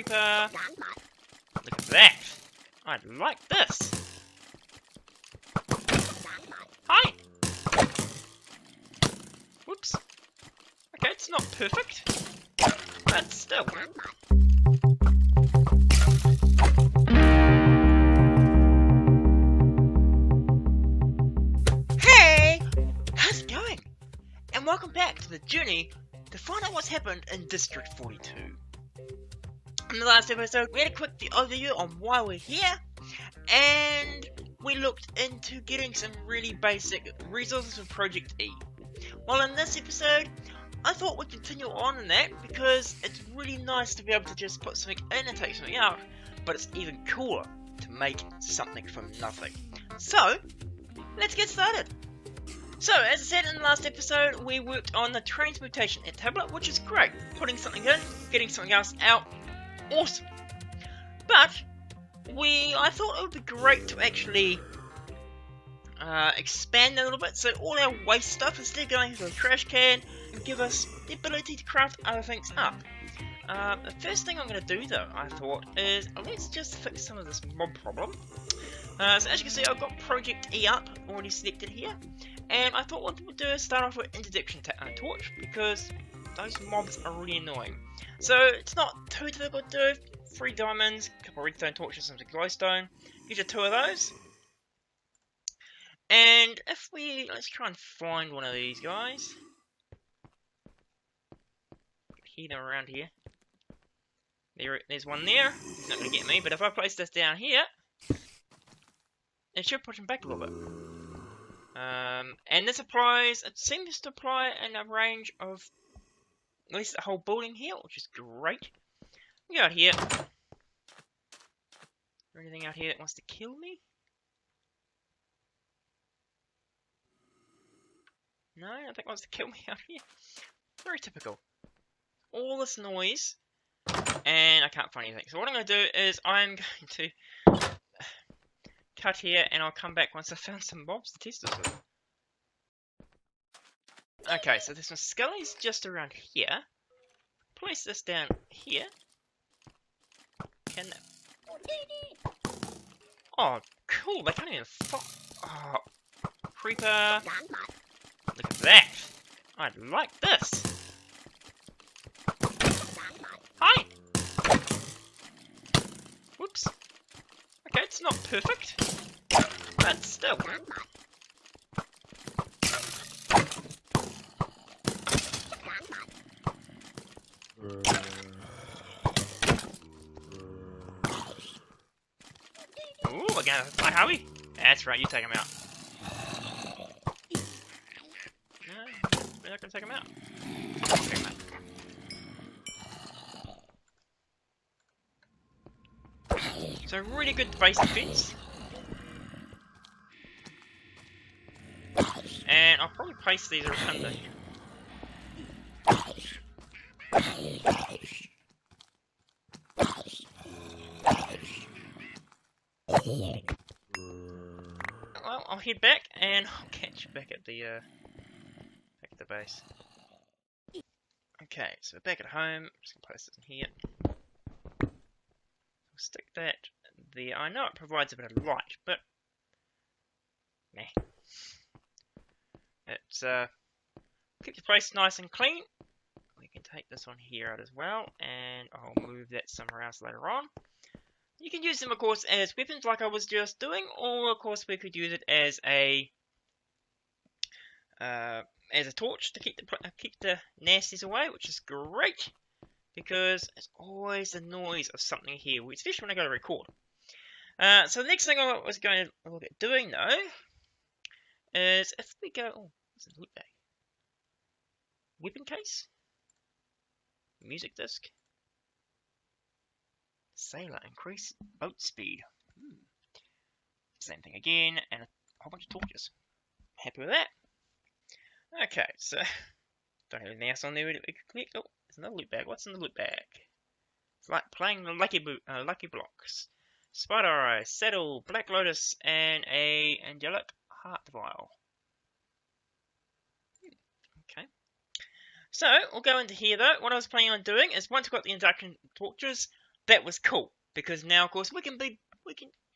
creeper. Look at that. I like this. Hi. Whoops. Okay, it's not perfect, but still. Hey! How's it going? And welcome back to the journey to find out what's happened in District 42. In the last episode, we had a quick overview on why we're here, and we looked into getting some really basic resources for Project E. Well, in this episode, I thought we'd continue on in that because it's really nice to be able to just put something in and take something out, but it's even cooler to make something from nothing. So, let's get started. So, as I said in the last episode, we worked on the transmutation tablet, which is great. Putting something in, getting something else out, awesome. But, I thought it would be great to actually expand a little bit, so all our waste stuff, instead of going into a trash can, and give us the ability to craft other things up. The first thing I'm going to do though, I thought, is let's just fix some of this mob problem. So as you can see, I've got ProjectE up, already selected here, and I thought what we'll do is start off with interdiction torch, because those mobs are really annoying. So it's not too difficult to do. 3 diamonds, a couple of redstone torches, some glowstone, get you 2 of those. And if let's try and find one of these guys. Hear them around here. There's one there. He's not going to get me, but if I place this down here, it should push him back a little bit. And this applies, it seems to apply in a range of at least the whole building here, which is great. We go out here. Is there anything out here that wants to kill me? No, I don't think it wants to kill me out here. Very typical. All this noise, and I can't find anything. So what I'm going to do is I'm going to cut here, and I'll come back once I've found some mobs to test this with. Okay, so this one, Scully's just around here. Place this down here. Can that... Oh, cool, they can't even Oh, creeper. Look at that. I like this. Hi. Whoops. Okay, it's not perfect, but still. Ooh, again, hi Howie. That's right, you take him out. No, we're not gonna take him out. Take him out. So really good base defense. And I'll probably place these around here. Well, I'll head back and I'll catch you back at the base. Okay, so back at home, I'm just gonna place this in here. I'll stick that there. I know it provides a bit of light, but meh. It's keep the place nice and clean. We can take this one here out as well, and I'll move that somewhere else later on. You can use them, of course, as weapons like I was just doing, or of course we could use it as a torch to keep the nasties away, which is great because it's always the noise of something here, especially when I go to record. So the next thing I was going to look at doing though is if we go, oh, what's a loot bag? Weapon case, music disc. Sailor, increase boat speed. Same thing again, and a whole bunch of torches. Happy with that. Okay, so don't have anything else on there we can collect. Oh, there's another loot bag. What's in the loot bag? It's like playing the lucky blocks. Spider Eye, Saddle, Black Lotus, and a Angelic Heart Vial. Okay. So, we'll go into here though. What I was planning on doing is once I've got the induction torches, that was cool, because now, of course, we can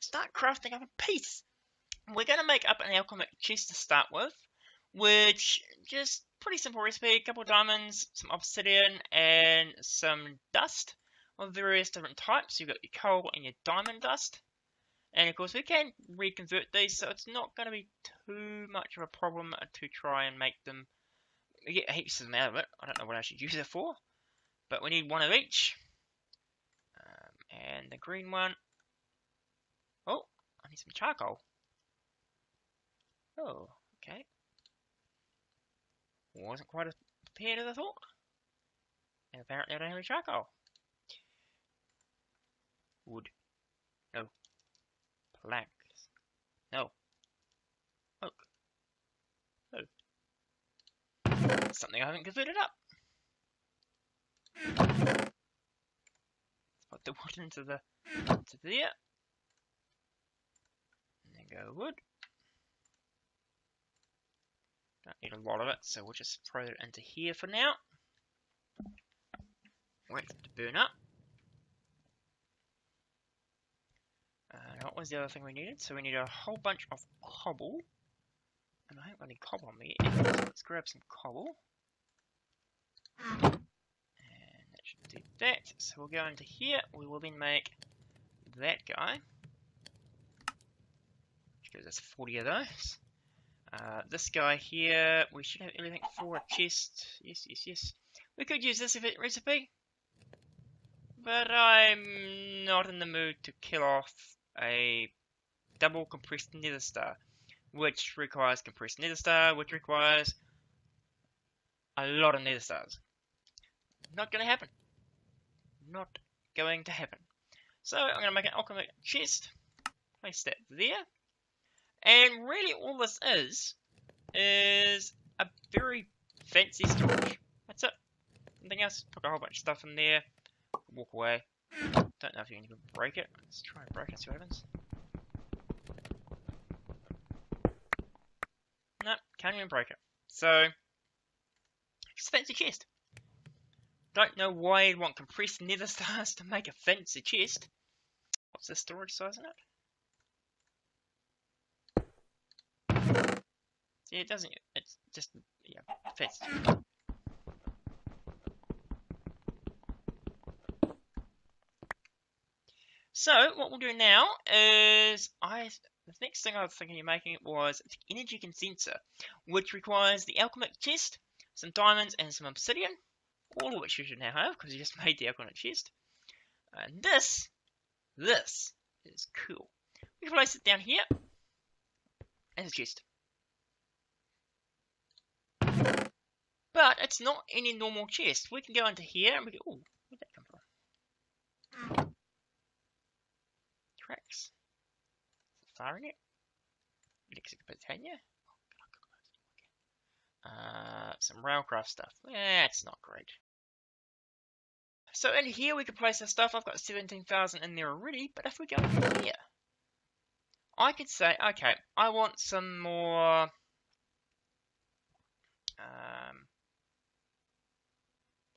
start crafting up a piece. We're going to make up an alchemic chest to start with, which just pretty simple recipe: a couple of diamonds, some obsidian, and some dust of various different types. You've got your coal and your diamond dust, and of course we can reconvert these, so it's not going to be too much of a problem to try and make them. We get heaps of them out of it. I don't know what I should use it for, but we need one of each. And the green one. Oh, I need some charcoal. Oh, okay. Wasn't quite as prepared as I thought. And apparently I don't have any charcoal. Wood. No. Planks. No. Oak. No. Something I haven't converted up. Let's put the wood into there. And then go wood. Don't need a lot of it, so we'll just throw it into here for now. Wait for it to burn up. What was the other thing we needed? So we need a whole bunch of cobble. And I haven't got any cobble on me yet. So let's grab some cobble. And that should do that. So we'll go into here. We will then make that guy, which gives us 40 of those. This guy here, we should have everything for a chest. Yes. We could use this recipe, but I'm not in the mood to kill off a double compressed nether star, which requires compressed nether star, which requires a lot of nether stars. Not going to happen. Not going to happen. So I'm going to make an alchemic chest, place that there, and really all this is a very fancy storage. That's it. Nothing else. Put a whole bunch of stuff in there, walk away. Don't know if you can even break it. Let's try and break it, see what happens. Nope, can't even break it. So, it's a fancy chest. Don't know why you'd want compressed nether stars to make a fancy chest. What's the storage size in it? Yeah, it doesn't. It's just, yeah, fancy. So, what we'll do now is, the next thing I was thinking of making was the energy condenser, which requires the alchemic chest, some diamonds, and some obsidian, all of which you should now have, because you just made the alchemic chest. And this is cool. We can place it down here as a chest. But it's not any normal chest. We can go into here and we go, ooh, where'd that come from? Tracks. Firing it. Britannia. Some railcraft stuff. That's not great. So in here we can place our stuff. I've got 17,000 in there already, but if we go in here, I could say, okay, I want some more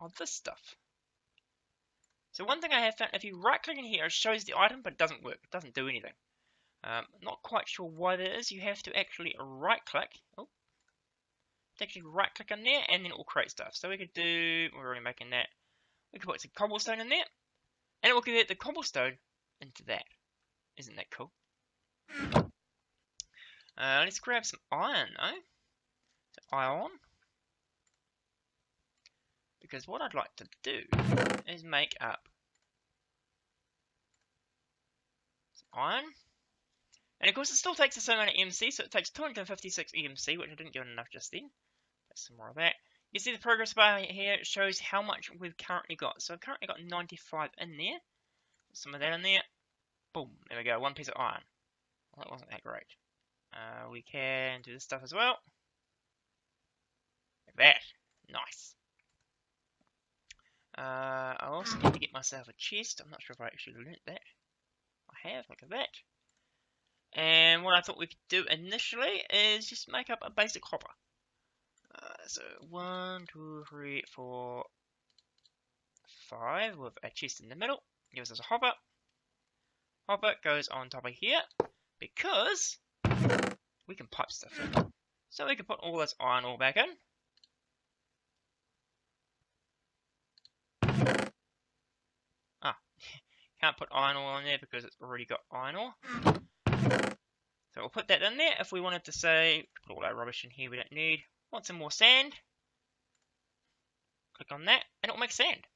of this stuff. So one thing I have found, if you right click in here, it shows the item, but it doesn't work. It doesn't do anything. Not quite sure why that is. You have to actually right click. Oh, actually right click in there, and then it will create stuff. So we could do, we're already making that. We could put some cobblestone in there, and it will convert the cobblestone into that. Isn't that cool? Let's grab some iron, though. So iron. Because what I'd like to do is make up some iron. And of course it still takes the same amount of EMC, so it takes 256 EMC, which I didn't get enough just then. That's some more of that. You see the progress bar here shows how much we've currently got. So I've currently got 95 in there. Some of that in there. Boom, there we go, one piece of iron. Well, that wasn't that great. We can do this stuff as well. Like that. Nice. I also need to get myself a chest. I'm not sure if I actually learnt that. I have, look at that. And what I thought we could do initially is just make up a basic hopper. So 1, 2, 3, 4, 5 with a chest in the middle. gives us a hopper. Hopper goes on top of here because we can pipe stuff in. So we can put all this iron ore back in. Ah, can't put iron ore in there because it's already got iron ore. So we'll put that in there. If we wanted to say, put all our rubbish in here we don't need. Want some more sand? Click on that and it'll make sand.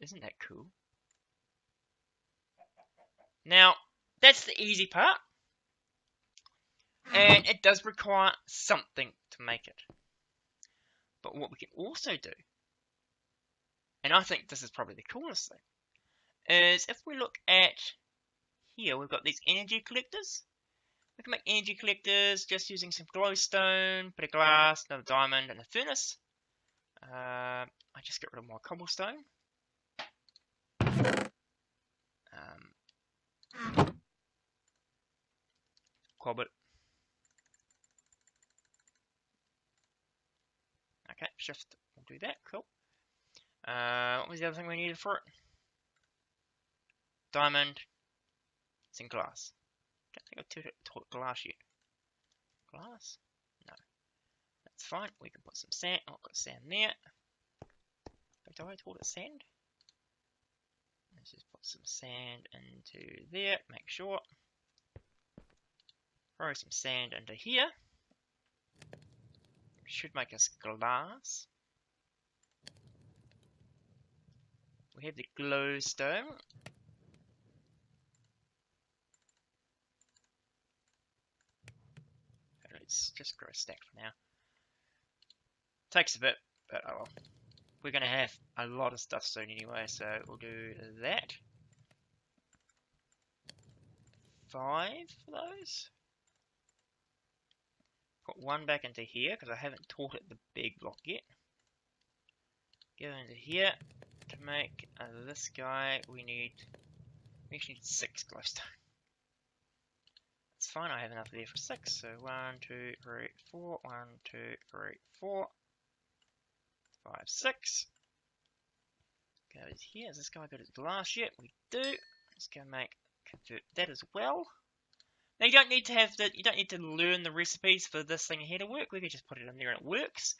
Isn't that cool? Now, that's the easy part. And it does require something to make it. But what we can also do, and I think this is probably the coolest thing, is if we look at here, we've got these energy collectors. We can make energy collectors just using some glowstone, bit of glass, another diamond, and a furnace. I just get rid of my cobblestone. Quabbit. Okay, shift. We'll do that. Cool. What was the other thing we needed for it? Diamond. Some glass. I don't think I've taught glass yet. Glass? No. That's fine. We can put some sand. Oh, I've got sand there. Have I taught it sand? Let's just put some sand into there. Make sure. Throw some sand into here. Should make us glass. We have the glowstone. Let's just grow a stack for now. Takes a bit, but oh well. We're going to have a lot of stuff soon anyway, so we'll do that. 5 for those. Put one back into here because I haven't taught it the big block yet. Go into here to make this guy. We actually need 6 glowstone. That's fine. I have enough there for 6. So 1, 2, 3, 4. 1, 2, 3, 4, 5, 6. Goes here. Has this guy got his glass yet? We do. Let's go convert that as well. Now you don't need to learn the recipes for this thing here to work. We can just put it in there and it works.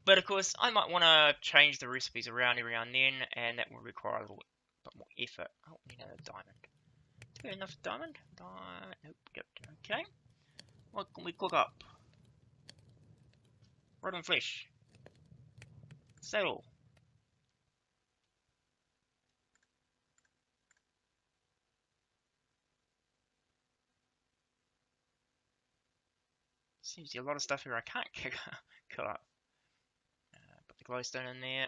But of course, I might want to change the recipes around every now and then, and that will require a little bit more effort. Oh, we need another diamond. Do we have enough diamond? Nope. Good. Okay. What can we cook up? Rotten flesh. Saddle. Seems to be a lot of stuff here I can't cut up. Put the glowstone in there.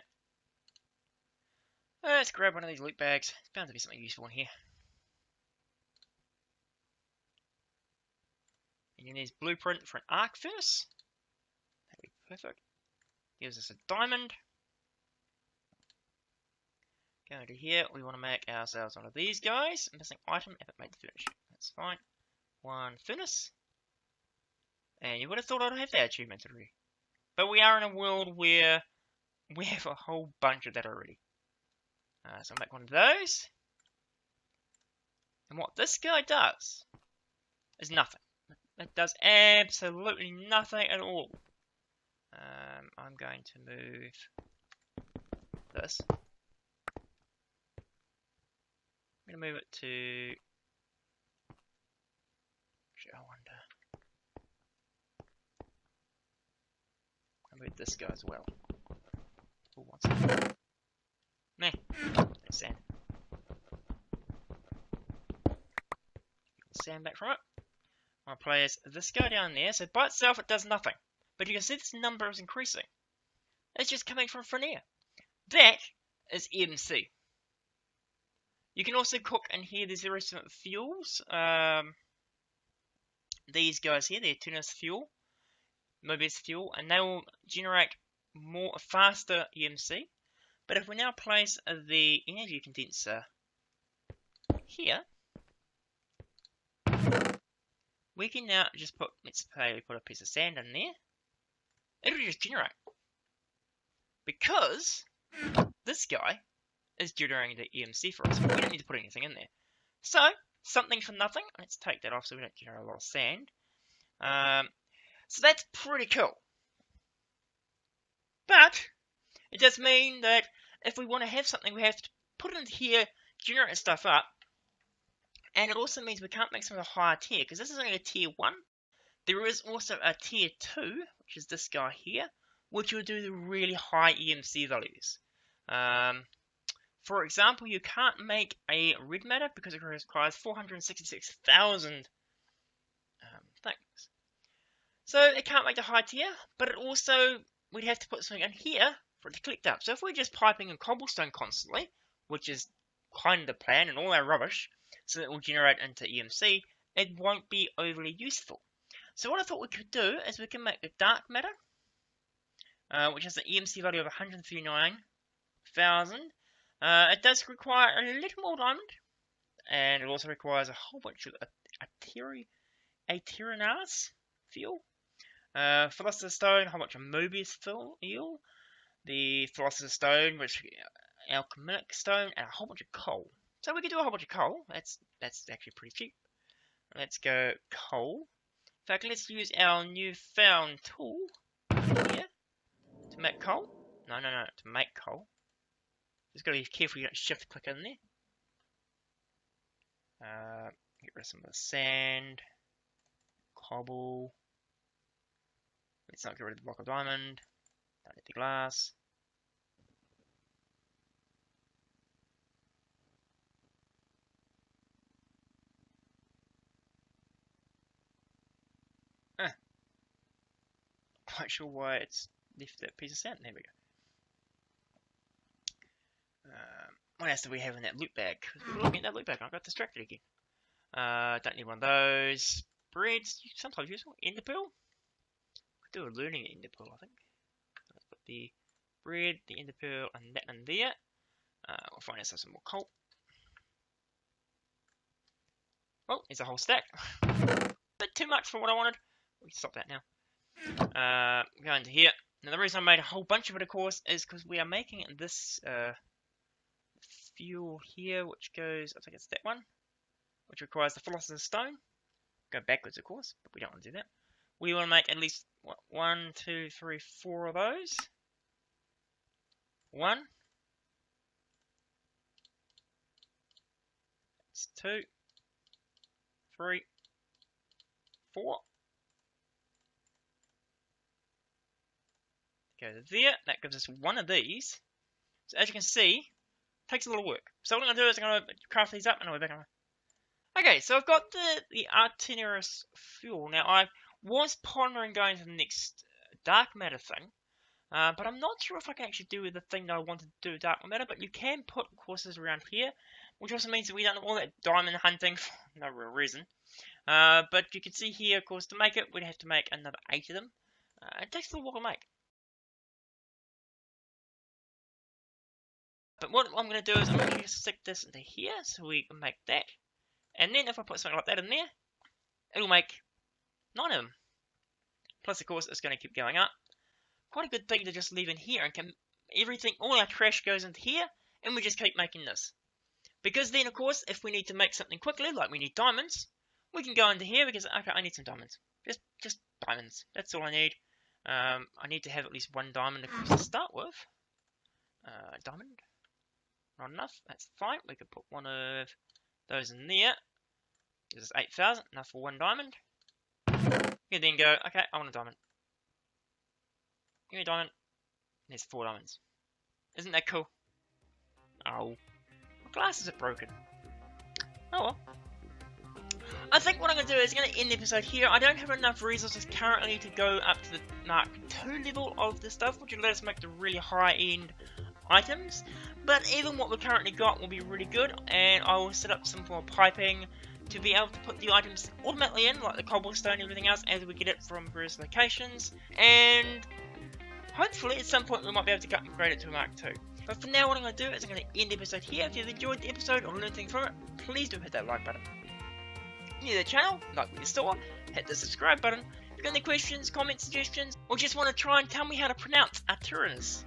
Let's grab one of these loot bags. There's bound to be something useful in here. And you need this blueprint for an arc furnace. That'd be perfect. Gives us a diamond. Go into here. We want to make ourselves one of these guys. Missing item. Haven't made the furnace. That's fine. One furnace. And you would have thought I'd have that achievement already. But we are in a world where we have a whole bunch of that already. So I'll make one of those. And what this guy does is nothing. It does absolutely nothing at all. I'm going to move this. I'm going to move it to... Actually, I wonder... I'll move this guy as well. Who wants it? Meh. There's sand. Sand back from it. I'm going to place this guy down there. So by itself it does nothing. But you can see this number is increasing. It's just coming from Frenier. That is MC. You can also cook in here. There's the rest of the fuels. These guys here, they're Tunis fuel, Mobius fuel, and they will generate faster EMC. But if we now place the energy condenser here, we can now just put, let's say we put a piece of sand in there. It'll just generate. Because this guy is generating the EMC for us. We don't need to put anything in there. So, something for nothing. Let's take that off so we don't generate a lot of sand. So that's pretty cool. But it does mean that if we want to have something, we have to put it into here, generate stuff up. And it also means we can't make something a higher tier, because this is only a tier 1. There is also a tier 2, which is this guy here, which will do the really high EMC values. For example, you can't make a red matter because it requires 466,000 things. So it can't make the high tier, but it also, we'd have to put something in here for it to collect up. So if we're just piping in cobblestone constantly, which is kind of the plan, and all our rubbish, so that it will generate into EMC, it won't be overly useful. So what I thought we could do is we can make the dark matter, which has an EMC value of 139,000. It does require a little more diamond, and it also requires a whole bunch of Aterinas fuel, Philosopher's Stone, a whole bunch of Mobius fuel, the Philosopher's Stone, which Alchemic Stone, and a whole bunch of coal. So we could do a whole bunch of coal. That's actually pretty cheap. Let's go coal. In fact, let's use our newfound tool here to make coal. No, to make coal. Just gotta be careful you don't shift click in there. Get rid of some of the sand, cobble. Let's not get rid of the block of diamond. Don't need the glass. Quite sure why it's left that piece of sand. There we go. What else do we have in that loot bag? We were looking at that loot bag. I got distracted again. Don't need one of those. Breads, sometimes useful. Ender pearl. Could do a learning ender pearl, I think. Let's put the bread, the ender pearl, and that in there. We'll find ourselves some more coal. Oh, there's a whole stack. Bit too much for what I wanted. We can stop that now. Go into here. Now the reason I made a whole bunch of it, of course, is because we are making this fuel here, which goes, I think it's that one, which requires the Philosopher's Stone. Go backwards, of course, but we don't want to do that. We want to make at least, what, 1, 2, 3, 4 of those. 1. That's 2, 3, 4. Go there. That gives us one of these. So as you can see, it takes a little work. So what I'm going to do is I'm going to craft these up and I'll be back on. Okay, so I've got the Artenerus fuel. Now I was pondering going to the next dark matter thing, but I'm not sure if I can actually do the thing that I wanted to do with dark matter. But you can put courses around here, which also means that we don't have all that diamond hunting for no real reason. But you can see here, of course, to make it, we'd have to make another 8 of them. It takes a little while to make. But what I'm going to do is I'm going to stick this into here so we can make that. And then if I put something like that in there, it'll make 9 of them. Plus, of course, it's going to keep going up. Quite a good thing to just leave in here, and everything, all our trash goes into here, and we just keep making this. Because then, of course, if we need to make something quickly, like we need diamonds, we can go into here because, okay, I need some diamonds. Just diamonds. That's all I need. I need to have at least 1 diamond to start with. Diamond. Not enough. That's fine. We could put one of those in there. This is 8,000. Enough for 1 diamond. You then go, okay, I want a diamond. Give me a diamond. There's 4 diamonds. Isn't that cool? Oh. My glasses are broken. Oh well. I think what I'm going to do is going to end the episode here. I don't have enough resources currently to go up to the Mark II level of the stuff, which will let us make the really high-end items. But even what we've currently got will be really good, and I will set up some more piping to be able to put the items automatically in, like the cobblestone and everything else, as we get it from various locations. And hopefully at some point we might be able to upgrade it to a Mark II. But for now, what I'm going to do is I'm going to end the episode here. If you've enjoyed the episode or learned anything from it, please do hit that like button. If you're new to the channel, like what you saw, hit the subscribe button. If you've got any questions, comments, suggestions, or just want to try and tell me how to pronounce Arteris.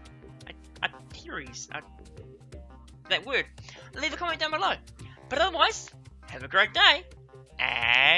that word, leave a comment down below. But otherwise, have a great day, and